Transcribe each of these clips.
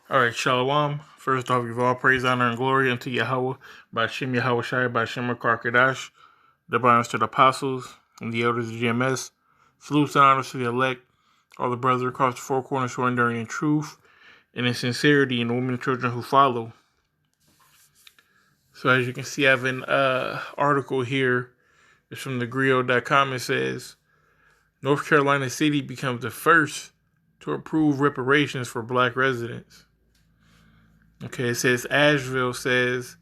All right, Shalom. First off, give all praise, honor, and glory unto Yahweh, by Shem Yahweh Shai, by Shem Karkadash, the honors to the apostles and the elders of GMS. Salutes and honors to the elect, all the brothers across the four corners who are enduring in truth and in sincerity, and the women and children who follow. So as you can see, I have an article here. It's from thegrio.com. It says, North Carolina City becomes the first to approve reparations for black residents. Okay, it says Asheville says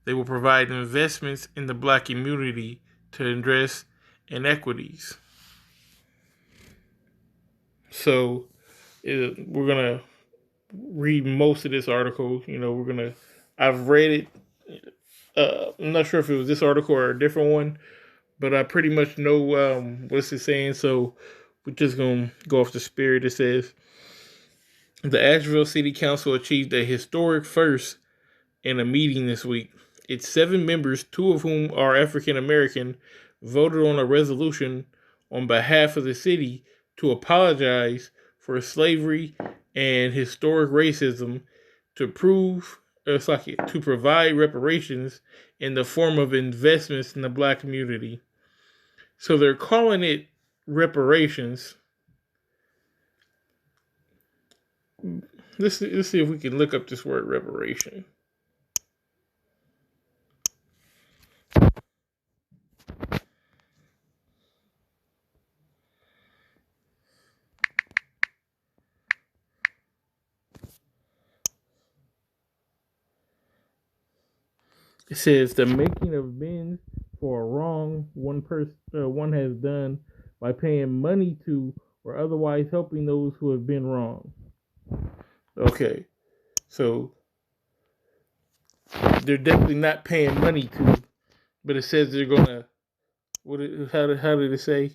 they will provide investments in the black community to address inequities. So we're going to read most of this article. I've read it. I'm not sure if it was this article or a different one, but I pretty much know what's it saying. So we're just going to go off the spirit. It says, the Asheville City Council achieved a historic first in a meeting this week. Its 7 members, 2 of whom are African American, voted on a resolution on behalf of the city to apologize for slavery and historic racism, to provide reparations in the form of investments in the black community. So they're calling it reparations. Let's see if we can look up this word reparation. It says the making of amends for a wrong one has done by paying money to or otherwise helping those who have been wrong. Okay, so they're definitely not paying money to, but it says they're gonna. How did it say?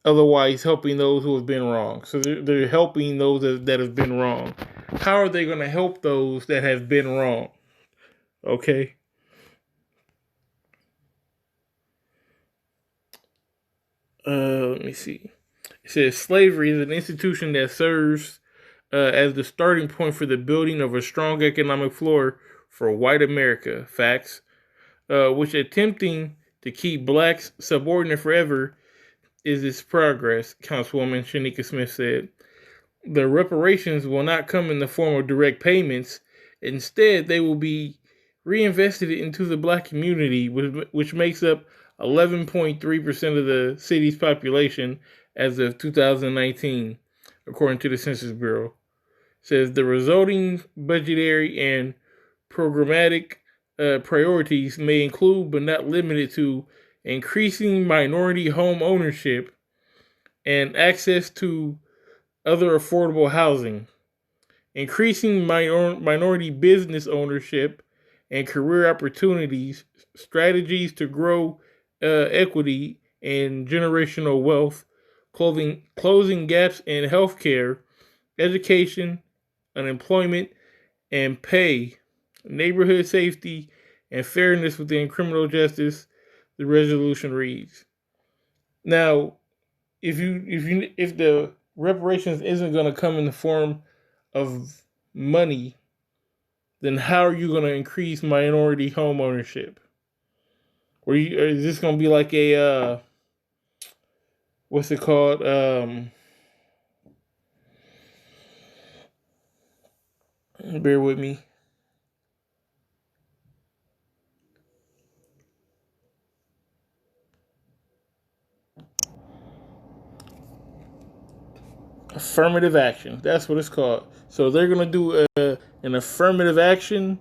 Otherwise helping those who have been wrong. So they're helping those that have been wrong. How are they going to help those that have been wrong? Okay. Let me see. It says slavery is an institution that serves as the starting point for the building of a strong economic floor for white America. Facts. Which attempting to keep blacks subordinate forever is its progress, Councilwoman Shanika Smith said. The reparations will not come in the form of direct payments. Instead, they will be reinvested into the black community, which makes up 11.3% of the city's population as of 2019, according to the Census Bureau. It says the resulting budgetary and programmatic priorities may include, but not limited to, increasing minority home ownership and access to other affordable housing, increasing minority business ownership and career opportunities, strategies to grow equity and generational wealth, closing gaps in healthcare, education, unemployment, and pay, neighborhood safety, and fairness within criminal justice. The resolution reads. Now, if the reparations isn't going to come in the form of money, then how are you going to increase minority home ownership? Or is this going to be like a what's it called? Bear with me. Affirmative action. That's what it's called. So they're gonna do an affirmative action.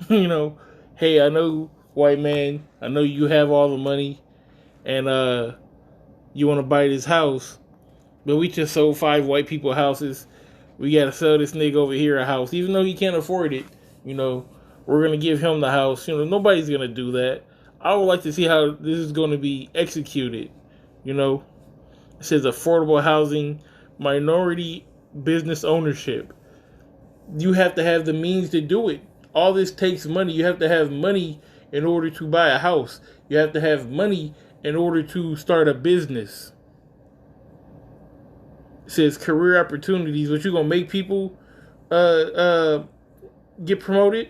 Hey, I know, white man, I know you have all the money, and you want to buy this house, but we just sold 5 white people houses. We gotta sell this nigga over here a house, even though he can't afford it. We're gonna give him the house. Nobody's gonna do that. I would like to see how this is gonna be executed. It says affordable housing, minority business ownership. You have to have the means to do it. All this takes money. You have to have money in order to buy a house. You have to have money in order to start a business. It says career opportunities. What you gonna make people get promoted?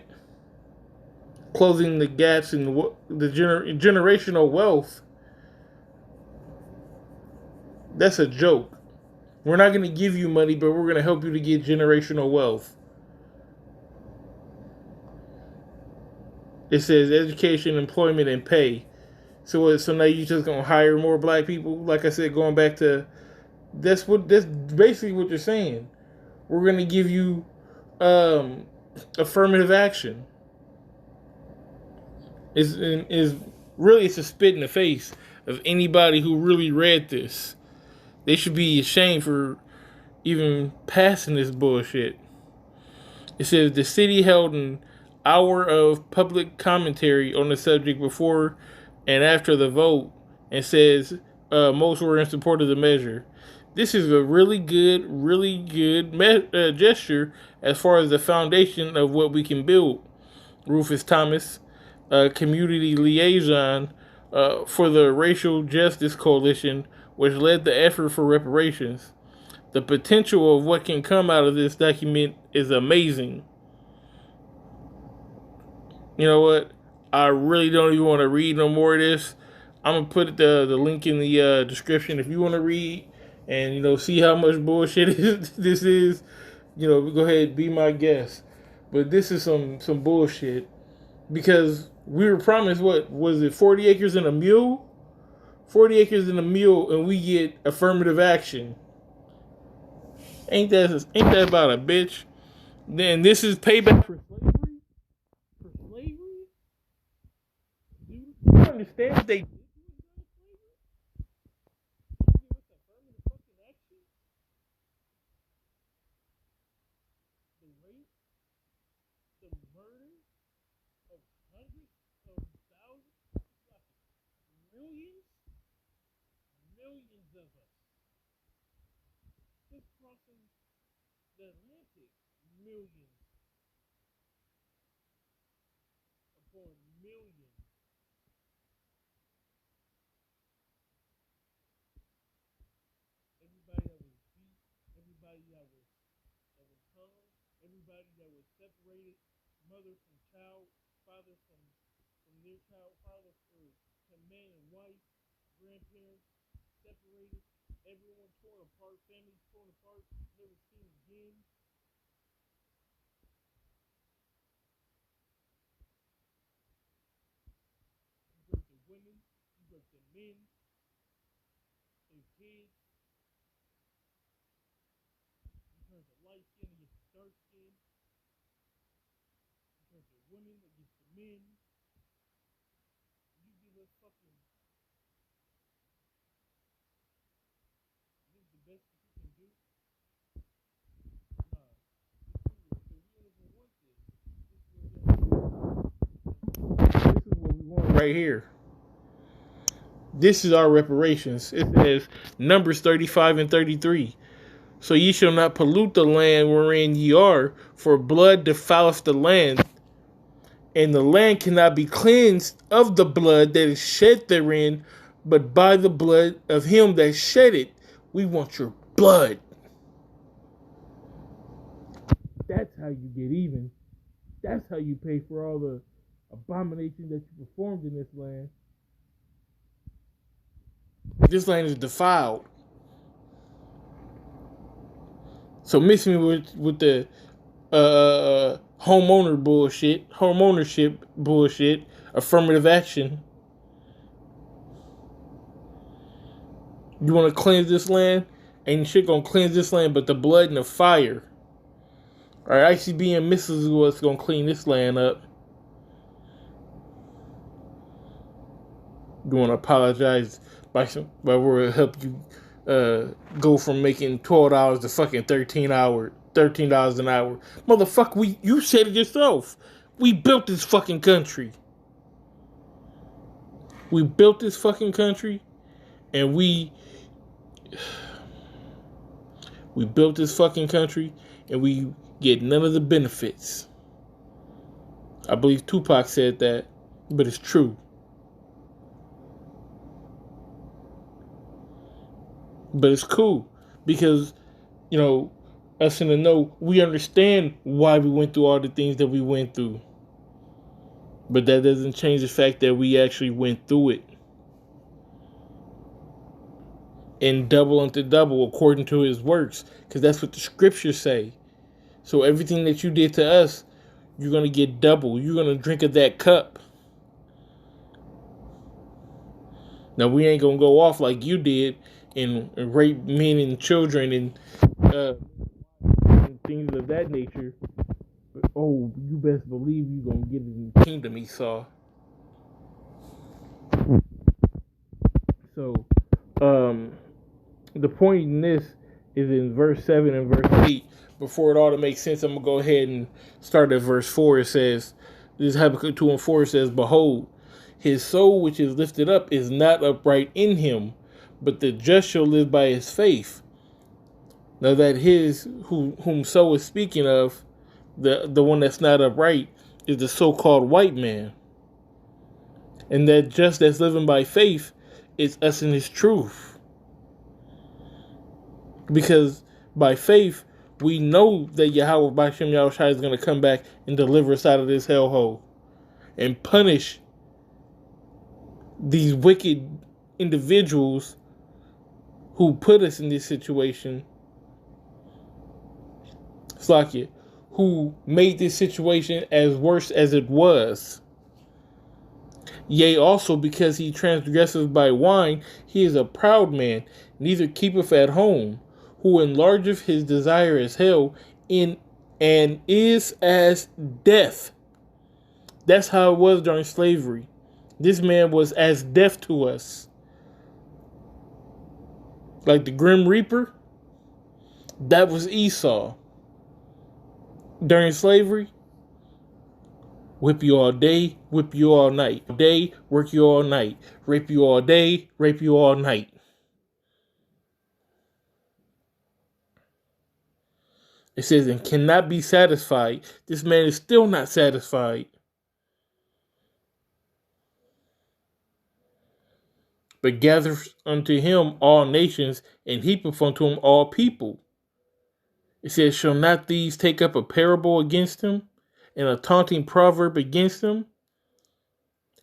Closing the gaps in the generational wealth. That's a joke. We're not gonna give you money, but we're gonna help you to get generational wealth. It says education, employment, and pay. So now you just gonna hire more black people? Like I said, going back to that's basically what you're saying. We're gonna give you affirmative action. Is really it's a spit in the face of anybody who really read this. They should be ashamed for even passing this bullshit. It says the city held an hour of public commentary on the subject before and after the vote, and says most were in support of the measure. This is a really good gesture as far as the foundation of what we can build. Rufus Thomas, community liaison for the Racial Justice Coalition, which led the effort for reparations. The potential of what can come out of this document is amazing. You know what? I really don't even want to read no more of this. I'm gonna put the link in the description if you want to read and see how much bullshit this is. Go ahead, be my guest. But this is some bullshit because we were promised, what was it, 40 acres and a mule? 40 acres and a mule, and we get affirmative action. Ain't that about a bitch? Then this is payback for slavery? For slavery? Do you understand what they did? The rape, the murder of hundreds of thousands, millions, millions of us. Just crossing the Atlantic, millions upon millions. Everybody that was beat, everybody that was hung, everybody that was separated, mother from child, father from their child, father from man and wife, grandparents separated, everyone torn apart, families torn apart, never seen again. You break the women, you break the men, their kids, you turn the light skin against the dark skin, you turn the women against the men. You give us fucking. This is the best that you can do. Nah, so we don't even want this. This is what we want right here. This is our reparations. It says Numbers 35 and 33. So ye shall not pollute the land wherein ye are, for blood defileth the land, and the land cannot be cleansed of the blood that is shed therein, but by the blood of him that shed it. We want your blood. That's how you get even. That's how you pay for all the abominations that you performed in this land. This land is defiled. So mix me with the homeownership bullshit, affirmative action. You want to cleanse this land? Ain't shit gonna cleanse this land but the blood and the fire. Alright, ICB and Mrs. is what's gonna clean this land up. You want to apologize by we'll help you go from making $12 to fucking $13 an hour. Motherfucker, you said it yourself. We built this fucking country. We built this fucking country, and we built this fucking country, and we get none of the benefits. I believe Tupac said that, but it's true. But it's cool because you know, us in the know, we understand why we went through all the things that we went through. But that doesn't change the fact that we actually went through it. And double unto double according to his works. Because that's what the scriptures say. So everything that you did to us, you're going to get double. You're going to drink of that cup. Now, we ain't going to go off like you did and rape men and children and things of that nature. But, oh, you best believe you're going to get it in the kingdom, Esau. So, the point in this is in verse 7 and verse 8. Before it all to make sense, I'm going to go ahead and start at verse 4. It says, this is Habakkuk 2 and 4. It says, behold, his soul which is lifted up is not upright in him, but the just shall live by his faith. Now that his whom so is speaking of, the one that's not upright, is the so-called white man. And that just that's living by faith is us in his truth. Because by faith, we know that Yahweh B'Shem Yahushua is going to come back and deliver us out of this hellhole and punish these wicked individuals who put us in this situation. Slakia, who made this situation as worse as it was. Yea, also because he transgresseth by wine, he is a proud man, neither keepeth at home, who enlargeth his desire as hell, and is as death. That's how it was during slavery. This man was as death to us. Like the Grim Reaper, that was Esau. During slavery, whip you all day, whip you all night. Day, work you all night. Rape you all day, rape you all night. It says, and cannot be satisfied. This man is still not satisfied. But gathereth unto him all nations, and heapeth unto him all people. It says, shall not these take up a parable against him, and a taunting proverb against him,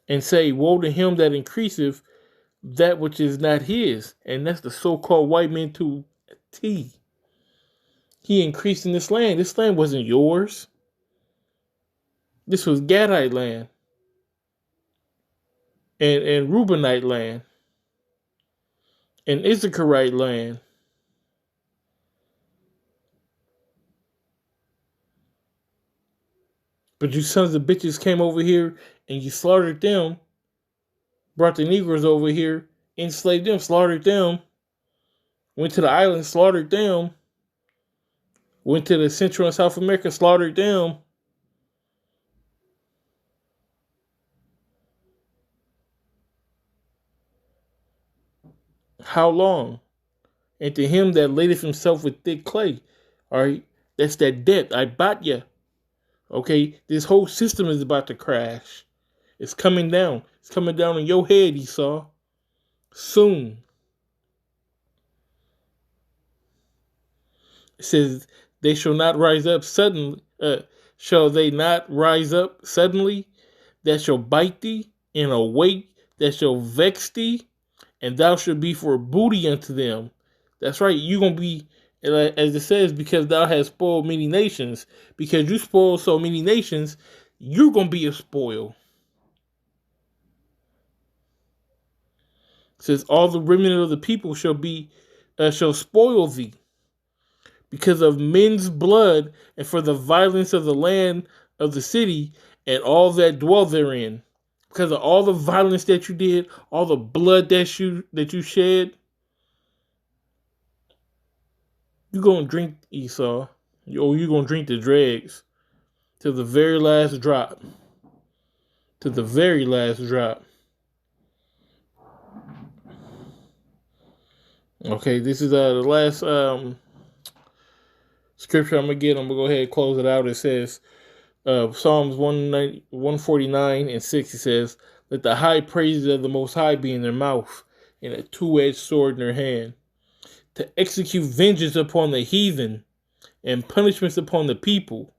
and say, woe to him that increaseth that which is not his? And that's the so-called white man to T. He increased in this land. This land wasn't yours. This was Gadite land and Reubenite land and Issacharite land. But you sons of bitches came over here and you slaughtered them, brought the Negroes over here, enslaved them, slaughtered them, went to the islands, slaughtered them, went to the Central and South America, slaughtered them. How long? And to him that ladeth himself with thick clay. All right, that's that debt. I bought you. Okay, this whole system is about to crash. It's coming down. It's coming down on your head, Esau. Soon. It says, they shall not rise up suddenly. Shall they not rise up suddenly? That shall bite thee, and awake that shall vex thee, and thou shalt be for booty unto them. That's right, you're going to be, as it says, because thou hast spoiled many nations. Because you spoiled so many nations, you're going to be a spoil. It says, all the remnant of the people shall spoil thee, because of men's blood, and for the violence of the land of the city, and all that dwell therein. Because of all the violence that you did, all the blood that you shed, you're going to drink, Esau. You're going to drink the dregs to the very last drop. To the very last drop. Okay, this is the last scripture I'm going to get. I'm going to go ahead and close it out. It says, Psalms 149 and 6, it says, let the high praises of the Most High be in their mouth, and a two-edged sword in their hand. to execute vengeance upon the heathen and punishments upon the people.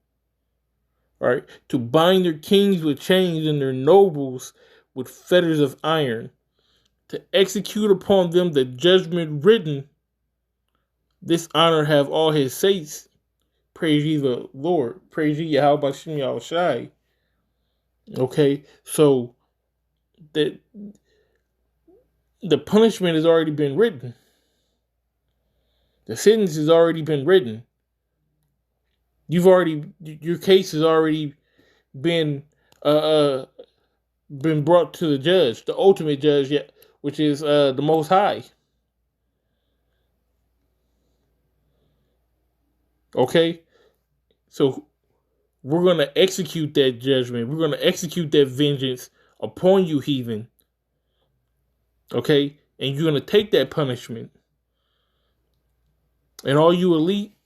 Right? To bind their kings with chains and their nobles with fetters of iron. To execute upon them the judgment written. This honor have all his saints. Praise ye the Lord. Praise ye Yahweh Shem Yahushai. Okay, so the punishment has already been written. The sentence has already been written. Your case has already been brought to the judge, the ultimate judge, which is the Most High. Okay, so we're going to execute that judgment. We're going to execute that vengeance upon you, heathen. Okay, and you're going to take that punishment. And all you elite,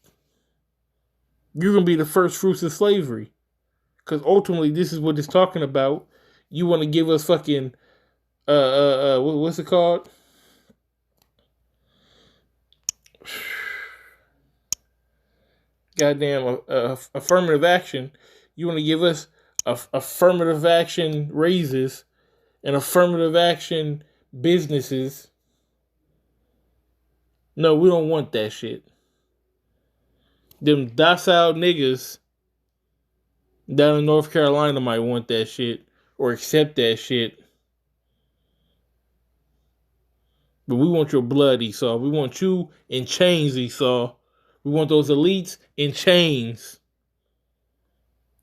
you're going to be the first fruits of slavery. Because ultimately, this is what it's talking about. You want to give us fucking, what's it called? Goddamn, affirmative action. You want to give us affirmative action raises and affirmative action businesses. No, we don't want that shit. Them docile niggas down in North Carolina might want that shit or accept that shit. But we want your blood, Esau. We want you in chains, Esau. We want those elites in chains.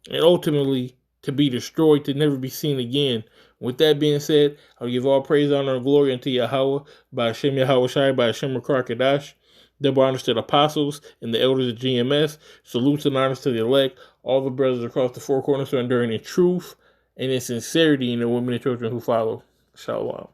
And ultimately, to be destroyed, to never be seen again. With that being said, I'll give all praise, honor, and glory unto Yahweh, by Hashem Yahweh Shai, by Hashem Kadash. Double honors to the apostles and the elders of GMS. Salutes and honors to the elect. All the brothers across the four corners who are enduring in truth and in sincerity in the women and children who follow. Shalom.